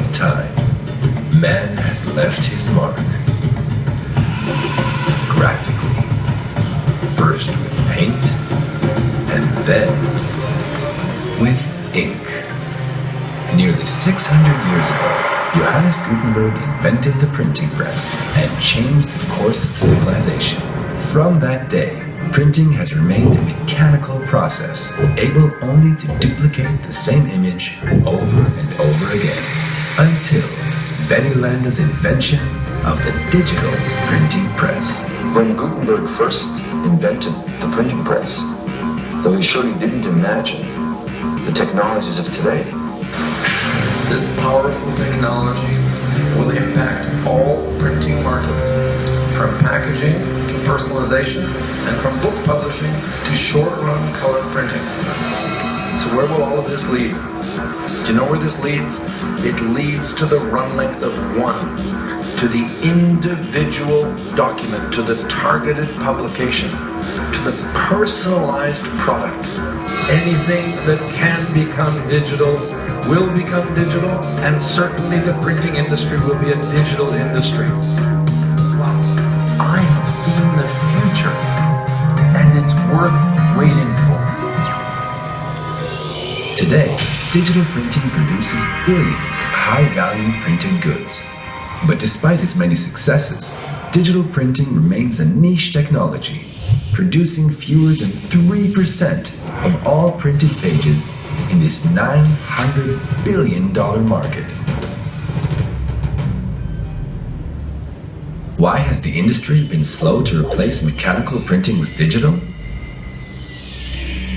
of time, man has left his mark. Graphically, first with paint, and then with ink. Nearly 600 years ago, Johannes Gutenberg invented the printing press and changed the course of civilization. From that day, printing has remained a mechanical process, able only to duplicate the same image over and over again, until Benny Landa's invention of the digital printing press. When Gutenberg first invented the printing press, though he surely didn't imagine the technologies of today, this powerful technology will impact all printing markets, from packaging to personalization, and from book publishing to short-run color printing. So where will all of this lead? Do you know where this leads? It leads to the run length of 1, to the individual document, to the targeted publication, to the personalized product. Anything that can become digital will become digital, and certainly the printing industry will be a digital industry. Wow, I have seen the future, and it's worth waiting for. Today, digital printing produces billions of high-value printed goods. But despite its many successes, digital printing remains a niche technology, producing fewer than 3% of all printed pages in this $900 billion market. Why has the industry been slow to replace mechanical printing with digital?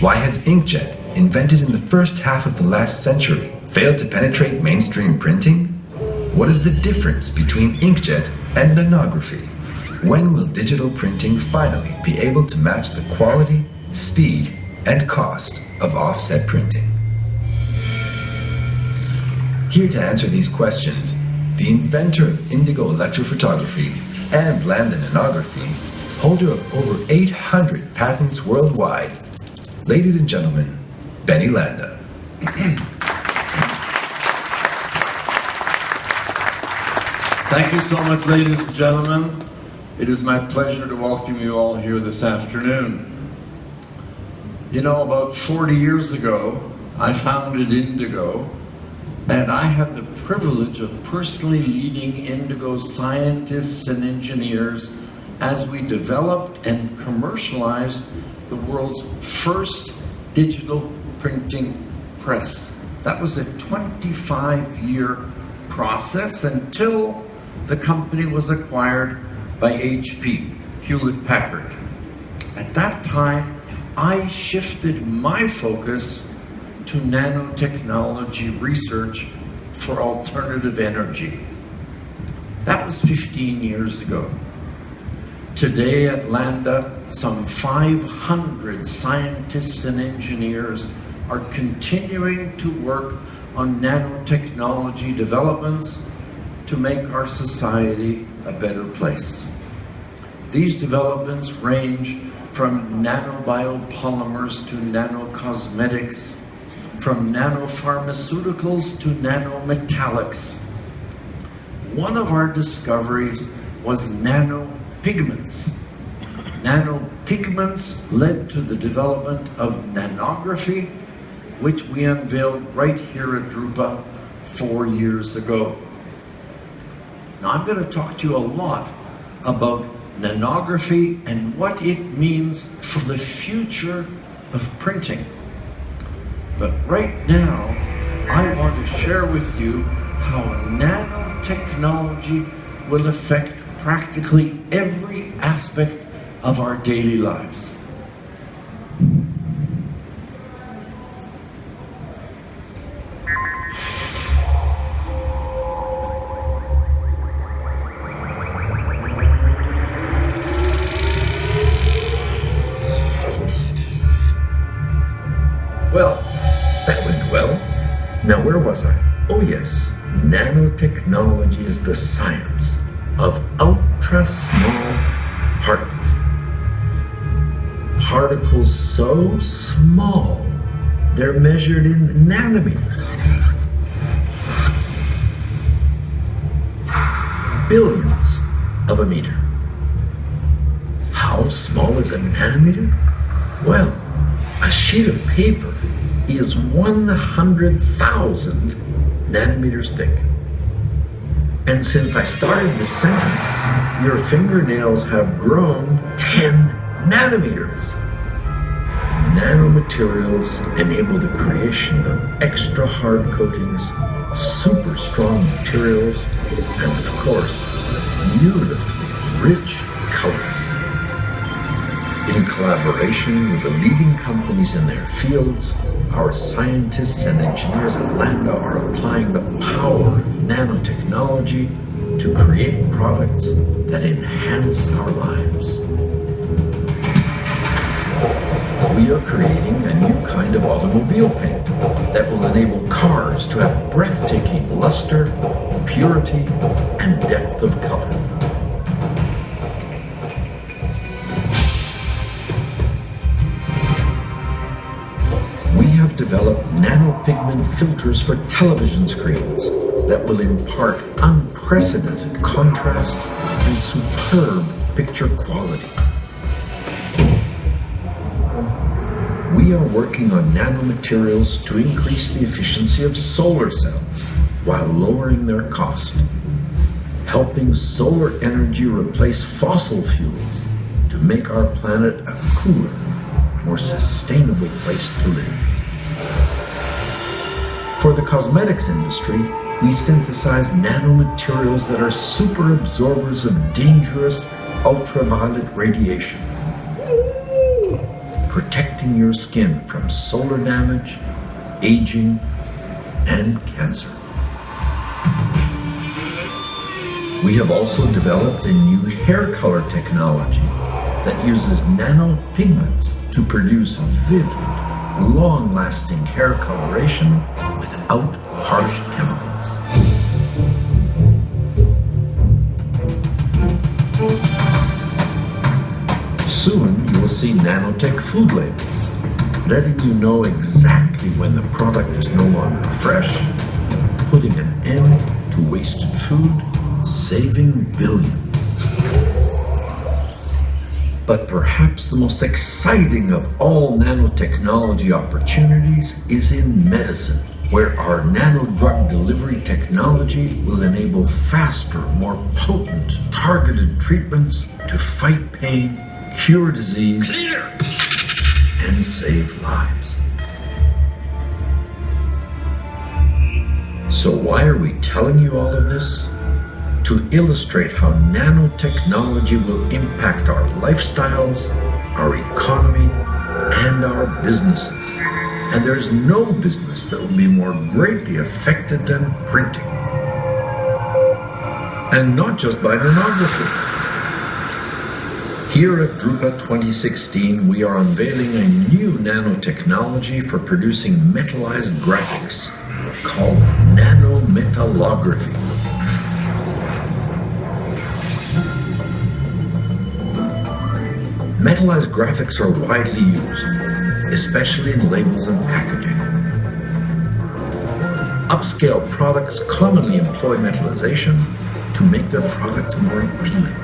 Why has inkjet, invented in the first half of the last century, failed to penetrate mainstream printing? What is the difference between inkjet and nanography? When will digital printing finally be able to match the quality, speed, and cost of offset printing? Here to answer these questions, the inventor of indigo electrophotography and Landa nanography, holder of over 800 patents worldwide, ladies and gentlemen, Benny Landa. Thank you so much, ladies and gentlemen. It is my pleasure to welcome you all here this afternoon. You know, about 40 years ago, I founded Indigo, and I had the privilege of personally leading Indigo scientists and engineers as we developed and commercialized the world's first digital printing press. That was a 25-year process until the company was acquired by HP, Hewlett-Packard. At that time, I shifted my focus to nanotechnology research for alternative energy. That was 15 years ago. Today at Landa, some 500 scientists and engineers are continuing to work on nanotechnology developments to make our society a better place. These developments range from nanobiopolymers to nanocosmetics, from nanopharmaceuticals to nanometallics. One of our discoveries was nanopigments. Nanopigments led to the development of nanography, which we unveiled right here at Drupa 4 years ago. Now I'm going to talk to you a lot about nanography and what it means for the future of printing. But right now, I want to share with you how nanotechnology will affect practically every aspect of our daily lives. Well, that went well. Now where was I? Oh yes, nanotechnology is the science of ultra-small particles. Particles so small, they're measured in nanometers. billionths of a meter. How small is a nanometer? Well, a sheet of paper is 100,000 nanometers thick. And since I started this sentence, your fingernails have grown 10 nanometers. Nanomaterials enable the creation of extra hard coatings, super strong materials, and of course, beautifully rich colors. In collaboration with the leading companies in their fields, our scientists and engineers at Landa are applying the power of nanotechnology to create products that enhance our lives. We are creating a new kind of automobile paint that will enable cars to have breathtaking luster, purity, and depth of color. Develop nanopigment filters for television screens that will impart unprecedented contrast and superb picture quality. We are working on nanomaterials to increase the efficiency of solar cells while lowering their cost, helping solar energy replace fossil fuels to make our planet a cooler, more sustainable place to live. For the cosmetics industry, we synthesize nanomaterials that are super absorbers of dangerous ultraviolet radiation, protecting your skin from solar damage, aging, and cancer. We have also developed a new hair color technology that uses nanopigments to produce vivid, long-lasting hair coloration without harsh chemicals. Soon you will see nanotech food labels, letting you know exactly when the product is no longer fresh, putting an end to wasted food, saving billions. But perhaps the most exciting of all nanotechnology opportunities is in medicine, where our nano-drug delivery technology will enable faster, more potent, targeted treatments to fight pain, cure disease, and save lives. So why are we telling you all of this? To illustrate how nanotechnology will impact our lifestyles, our economy, and our businesses. And there's no business that will be more greatly affected than printing. And not just by nanography. Here at Drupa 2016, we are unveiling a new nanotechnology for producing metallized graphics called nanometallography. Metallized graphics are widely used, especially in labels and packaging. Upscale products commonly employ metallization to make their products more appealing.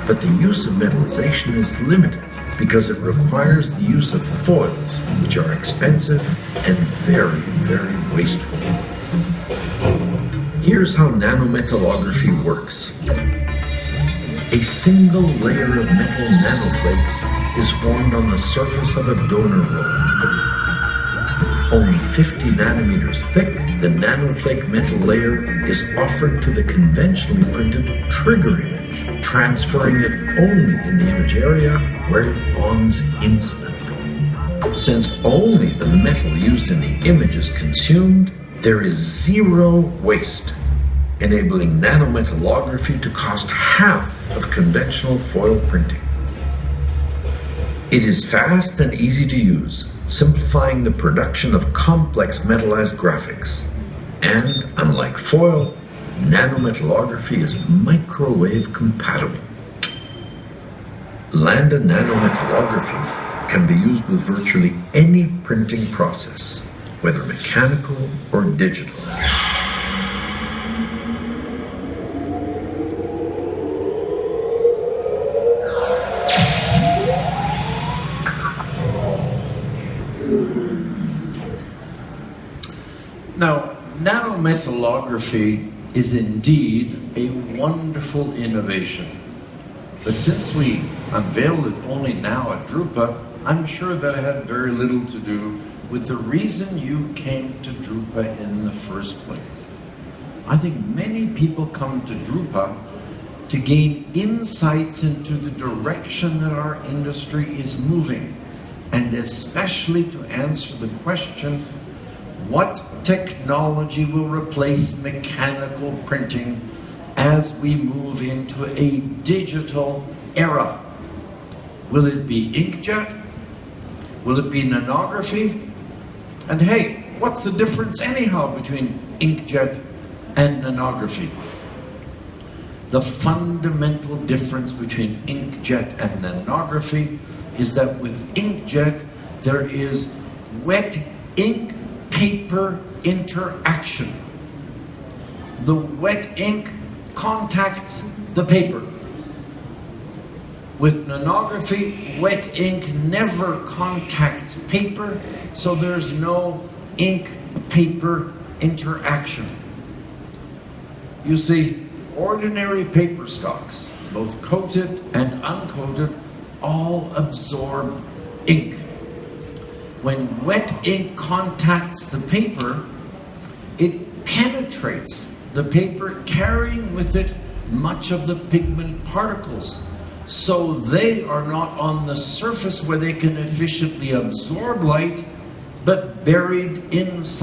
But the use of metallization is limited because it requires the use of foils, which are expensive and very, very wasteful. Here's how nanometallography works. A single layer of metal nanoflakes is formed on the surface of a donor roll. Only 50 nanometers thick, the nanoflake metal layer is offered to the conventionally printed trigger image, transferring it only in the image area where it bonds instantly. Since only the metal used in the image is consumed, there is zero waste, enabling nanometallography to cost half of conventional foil printing. It is fast and easy to use, simplifying the production of complex metallized graphics. And unlike foil, nanometallography is microwave compatible. Landa nanometallography can be used with virtually any printing process, whether mechanical or digital. Photometallography is indeed a wonderful innovation. But since we unveiled it only now at Drupa, I'm sure that it had very little to do with the reason you came to Drupa in the first place. I think many people come to Drupa to gain insights into the direction that our industry is moving, and especially to answer the question, what technology will replace mechanical printing as we move into a digital era? Will it be inkjet? Will it be nanography? And hey, what's the difference anyhow between inkjet and nanography? The fundamental difference between inkjet and nanography is that with inkjet there is wet ink paper interaction. The wet ink contacts the paper. With nanography, wet ink never contacts paper, so there's no ink-paper interaction. You see, ordinary paper stocks, both coated and uncoated, all absorb ink. When wet ink contacts the paper, it penetrates the paper, carrying with it much of the pigment particles. So they are not on the surface where they can efficiently absorb light, but buried inside